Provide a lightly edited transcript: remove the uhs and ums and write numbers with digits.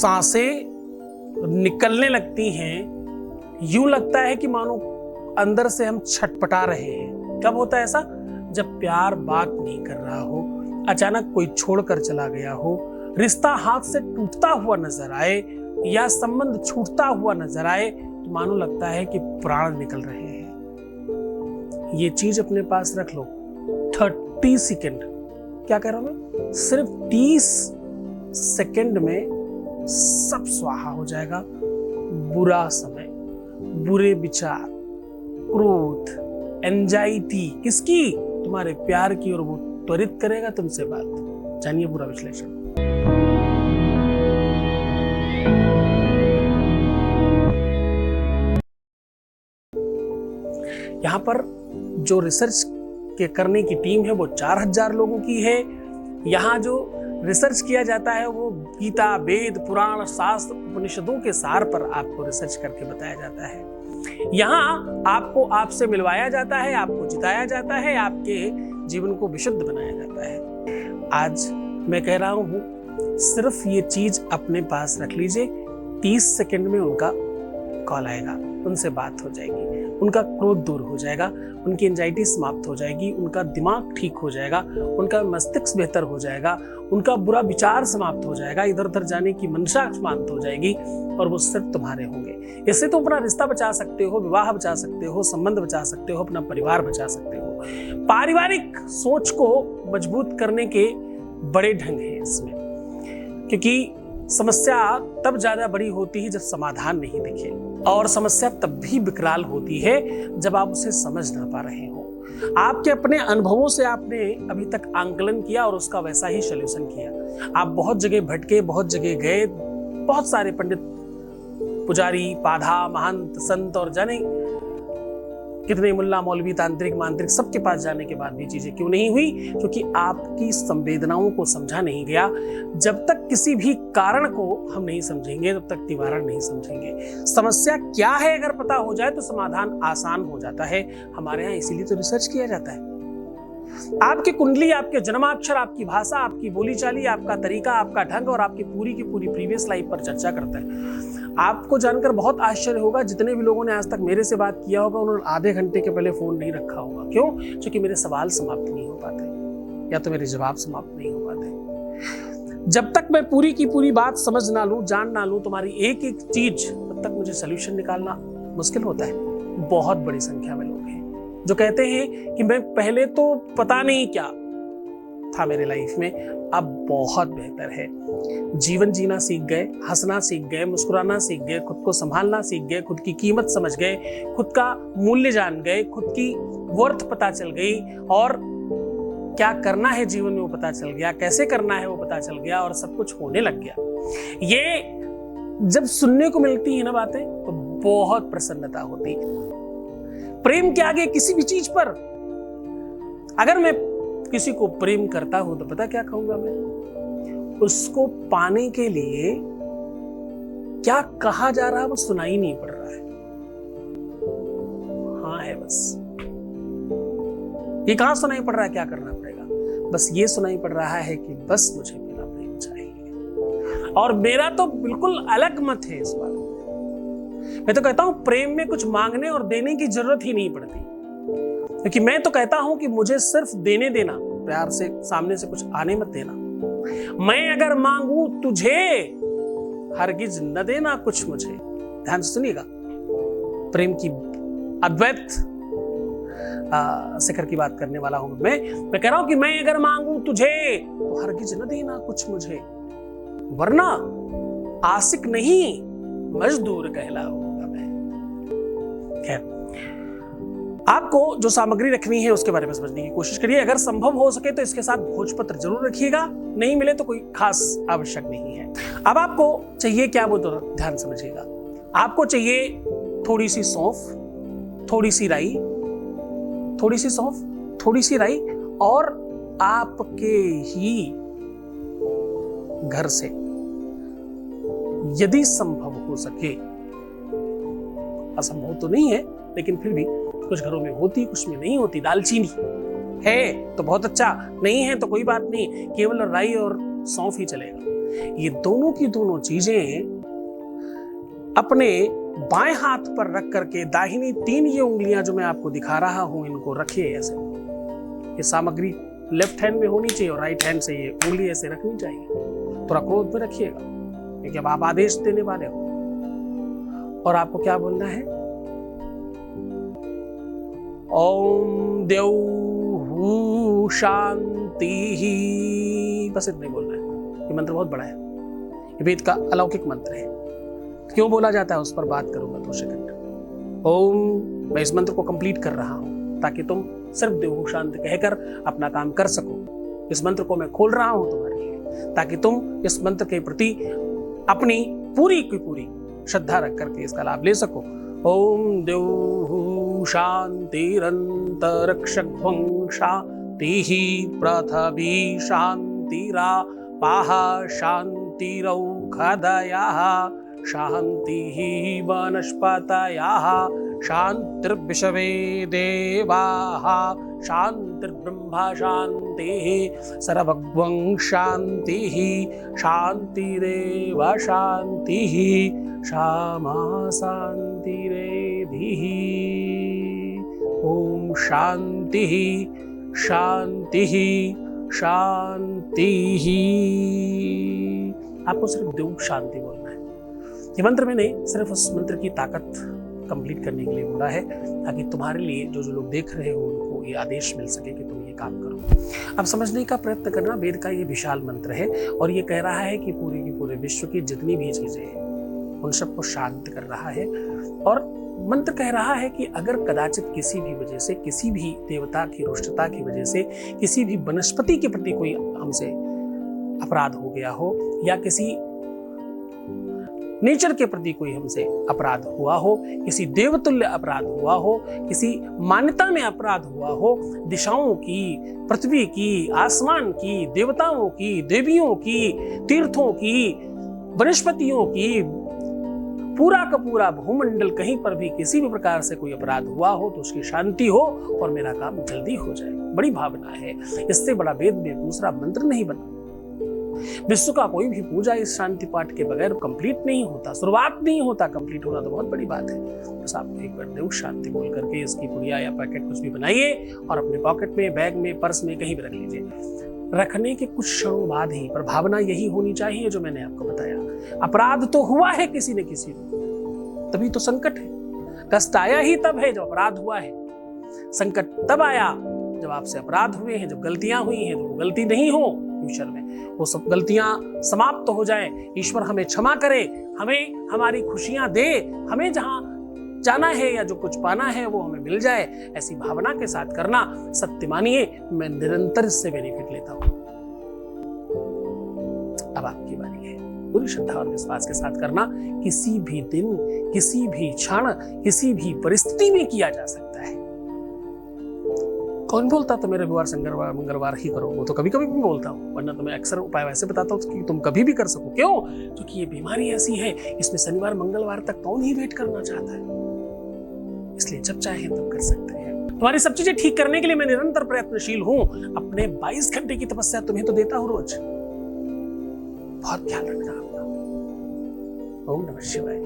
सांसें निकलने लगती हैं, यूं लगता है कि मानो अंदर से हम छटपटा रहे हैं। कब होता है ऐसा? जब प्यार बात नहीं कर रहा हो, अचानक कोई छोड़कर चला गया हो, रिश्ता हाथ से टूटता हुआ नजर आए या संबंध छूटता हुआ नजर आए, तो मानो लगता है कि प्राण निकल रहे हैं। ये चीज अपने पास रख लो। 30 सेकेंड, क्या कह रहा हूं मैं? सिर्फ 30 सेकेंड में सब स्वाहा हो जाएगा। बुरा समय, बुरे विचार, क्रोध, एंजाइटी, किसकी? तुम्हारे प्यार की, और वो त्वरित करेगा तुमसे बात। जानिए पूरा विश्लेषण। यहां पर जो रिसर्च के करने की टीम है वो 4000 लोगों की है। यहां जो रिसर्च किया जाता है वो गीता, वेद, पुराण, शास्त्र, उपनिषदों के सार पर आपको रिसर्च करके बताया जाता है। यहाँ आपको आपसे मिलवाया जाता है, आपको जिताया जाता है, आपके जीवन को विशुद्ध बनाया जाता है। आज मैं कह रहा हूँ, सिर्फ ये चीज अपने पास रख लीजिए। 30 सेकंड में उनका कॉल आएगा, उनसे बात हो जाएगी, उनका क्रोध दूर हो जाएगा, उनकी एंजाइटी समाप्त हो जाएगी, उनका दिमाग ठीक हो जाएगा, उनका मस्तिष्क बेहतर हो जाएगा, उनका बुरा विचार समाप्त हो जाएगा, इधर उधर जाने की मंशा समाप्त हो जाएगी, और वो सिर्फ तुम्हारे होंगे। इससे तुम अपना रिश्ता बचा सकते हो, विवाह बचा सकते हो, संबंध बचा सकते हो, अपना परिवार बचा सकते हो। पारिवारिक सोच को मजबूत करने के बड़े ढंग हैं इसमें, क्योंकि समस्या तब ज्यादा बड़ी होती है जब समाधान नहीं दिखे, और समस्या तब भी विकराल होती है जब आप उसे समझ ना पा रहे हो। आपके अपने अनुभवों से आपने अभी तक आंकलन किया और उसका वैसा ही सॉल्यूशन किया। आप बहुत जगह भटके, बहुत जगह गए, बहुत सारे पंडित, पुजारी, पाधा, महंत, संत और जाने कितने मुल्ला, मौलवी, तांत्रिक, मांत्रिक, सबके पास जाने के बाद भी चीजें क्यों नहीं हुई? क्योंकि आपकी संवेदनाओं को समझा नहीं गया। जब तक किसी भी कारण को हम नहीं समझेंगे तब तक निवारण नहीं समझेंगे। समस्या क्या है अगर पता हो जाए तो समाधान आसान हो जाता है। हमारे यहाँ इसीलिए तो रिसर्च किया जाता है। आपकी कुंडली, आपके जन्माक्षर, आपकी भाषा, आपकी बोलीचाली, आपका तरीका, आपका ढंग और आपकी पूरी की पूरी प्रीवियस लाइफ पर चर्चा करता है। आपको जानकर बहुत आश्चर्य होगा, जितने भी लोगों ने आज तक मेरे से बात किया होगा उन्होंने आधे घंटे के पहले फोन नहीं रखा होगा। क्यों? क्योंकि मेरे सवाल समाप्त नहीं हो पाते या तो मेरे जवाब समाप्त नहीं हो पाते। जब तक मैं पूरी की पूरी बात समझ ना लूं, जान ना लूं तुम्हारी एक एक चीज, तब तक मुझे सोल्यूशन निकालना मुश्किल होता है। बहुत बड़ी संख्या में लोग हैं जो कहते हैं कि मैं पहले तो पता नहीं क्या था मेरे लाइफ में, अब बहुत बेहतर है। जीवन जीना सीख गए, हंसना सीख गए, मुस्कुराना सीख गए, खुद को संभालना सीख गए, खुद की कीमत समझ गए, खुद का मूल्य जान गए, खुद की वर्थ पता चल गई, और क्या करना है जीवन में वो पता चल गया, कैसे करना है वो पता चल गया, और सब कुछ होने लग गया। ये जब सुनने को मिलती है ना बातें, तो बहुत प्रसन्नता होती। प्रेम के आगे किसी भी चीज पर अगर मैं किसी को प्रेम करता हूं तो पता क्या कहूंगा मैं? उसको पाने के लिए क्या कहा जा रहा है वो सुनाई नहीं पड़ रहा है। हाँ है बस, ये कहां सुनाई पड़ रहा है? क्या करना पड़ेगा? बस ये सुनाई पड़ रहा है कि बस मुझे मेरा प्रेम चाहिए। और मेरा तो बिल्कुल अलग मत है इस बात में। मैं तो कहता हूं प्रेम में कुछ मांगने और देने की जरूरत ही नहीं पड़ती, क्योंकि मैं तो कहता हूं कि मुझे सिर्फ देने देना, प्यार से सामने से कुछ आने मत देना। मैं अगर मांगू तुझे, हरगिज न देना कुछ मुझे। ध्यान से सुनिएगा, प्रेम की अद्वैत शिखर की बात करने वाला हूं मैं कह रहा हूं कि मैं अगर मांगू तुझे तो हरगिज न देना कुछ मुझे, वरना आशिक नहीं मजदूर कहलाऊंगा मैं। खैर, आपको जो सामग्री रखनी है उसके बारे में समझने की कोशिश करिए। अगर संभव हो सके तो इसके साथ भोजपत्र जरूर रखिएगा, नहीं मिले तो कोई खास आवश्यक नहीं है। अब आपको चाहिए क्या वो तो ध्यान समझिएगा। आपको चाहिए थोड़ी सी सौंफ, थोड़ी सी राई, थोड़ी सी सौंफ, थोड़ी सी राई, और आपके ही घर से यदि संभव हो सके, असंभव तो नहीं है लेकिन फिर भी कुछ घरों में होती, कुछ में नहीं होती, दालचीनी है तो बहुत अच्छा, नहीं है तो कोई बात नहीं, केवल राई और सौंफ ही चलेगा। ये दोनों की दोनों चीजें अपने बाएं हाथ पर रख करके दाहिनी 3 ये उंगलियां जो मैं आपको दिखा रहा हूं, इनको रखिए ऐसे। ये सामग्री लेफ्ट हैंड में होनी चाहिए और राइट हैंड से ये उंगली ऐसे रखनी चाहिए। थोड़ा क्रोध में रखिएगा, क्योंकि अब आप आदेश देने वाले हो। और आपको क्या बोलना है? ओम द्यौः शांति ही, बस इतने बोलना है। ये मंत्र बहुत बड़ा है, ये वेद का अलौकिक मंत्र है। क्यों बोला जाता है उस पर बात करूंगा 2 सेकंड। ओम, मैं इस मंत्र को कंप्लीट कर रहा हूं ताकि तुम सिर्फ द्यौः शांति कहकर अपना काम कर सको। इस मंत्र को मैं खोल रहा हूं तुम्हारे लिए, ताकि तुम इस मंत्र के प्रति अपनी पूरी की पूरी श्रद्धा रख करके इसका लाभ ले सको। ओम द्यौः शांतिरन्तरिक्षध्वं शान्तिः पृथिवी शान्तिरापाः शान्तिरौषधयः शान्तिः वनस्पतयः शान्तिर्विश्वे देवाः शान्तिर्ब्रह्म शान्तिः सर्वगं शान्तिः शान्तिरेव शान्तिः क्षमा शान्तिरेधिः। ओम शान्तिः शान्तिः शान्तिः। आपको सिर्फ द्यौः शांति बोलना है। ये मंत्र मैंने सिर्फ उस मंत्र की ताकत कंप्लीट करने के लिए बोला है, ताकि तुम्हारे लिए जो लोग देख रहे हो उनको ये आदेश मिल सके कि तुम ये काम करो। अब समझने का प्रयत्न करना, वेद का ये विशाल मंत्र है और ये कह रहा है कि पूरे की पूरे विश्व की जितनी भी चीजें हैं उन सबको शांत कर रहा है। और मंत्र कह रहा है कि अगर कदाचित किसी भी वजह से, किसी भी देवता की रुष्टता की वजह से, किसी भी वनस्पति के प्रति कोई हमसे अपराध हो गया हो, या किसी नेचर के प्रति कोई हमसे अपराध हुआ हो, किसी देवतुल्य अपराध हुआ हो, किसी मान्यता में अपराध हुआ हो, दिशाओं की, पृथ्वी की, आसमान की, देवताओं की, देवियों की, तीर्थों की, वनस्पतियों की, पूरा का पूरा भूमंडल, कहीं पर भी किसी भी प्रकार से कोई अपराध हुआ हो तो उसकी शांति हो और मेरा काम जल्दी हो जाए। बड़ी भावना है, इससे बड़ा वेद में दूसरा मंत्र नहीं बना। विश्व का कोई भी पूजा इस शांति पाठ के बगैर कंप्लीट नहीं होता, शुरुआत नहीं होता। कंप्लीट होना तो बहुत बड़ी बात है। बस आप एक बार द्यौः शांति बोल करके इसकी पुड़िया या पैकेट कुछ भी बनाइए और अपने पॉकेट में, बैग में, पर्स में, कहीं भी रख लीजिए। रखने के कुछ क्षणों बाद ही पर भावना यही होनी चाहिए जो मैंने आपको बताया। अपराध तो हुआ है किसी न किसी को, तभी तो संकट है। कष्ट आया ही तब है जब अपराध हुआ है। संकट तब आया जब आपसे अपराध हुए हैं, जब गलतियां हुई हैं। तो वो गलती नहीं हो फ्यूचर में, वो सब गलतियां समाप्त हो जाए। ईश्वर हमें क्षमा करे, हमें हमारी खुशियां दे, हमें जहां जाना है या जो कुछ पाना है वो हमें मिल जाए। ऐसी भावना के साथ करना, सत्य मानिए मैं निरंतर इससे बेनिफिट लेता हूं। अब आपकी बारी है, पूरी श्रद्धा और विश्वास के साथ करना। किसी भी दिन, किसी भी क्षण, किसी भी परिस्थिति में किया जा सकता है। कौन बोलता तो मेरे रविवार, शनिवार, मंगलवार ही करो, वो तो कभी कभी भी बोलता हूँ, वरना तो मैं अक्सर उपाय वैसे बताता हूँ कि तुम कभी भी कर सको। क्यों? क्योंकि ये बीमारी ऐसी है, इसमें शनिवार मंगलवार तक कौन ही वेट करना चाहता है। इसलिए जब चाहे तब कर सकते हैं। तुम्हारी सब चीजें ठीक करने के लिए मैं निरंतर प्रयत्नशील हूं। अपने 22 घंटे की तपस्या तुम्हें तो देता हूं रोज। बहुत ख्याल रखना अपना। ओम नमः शिवाय।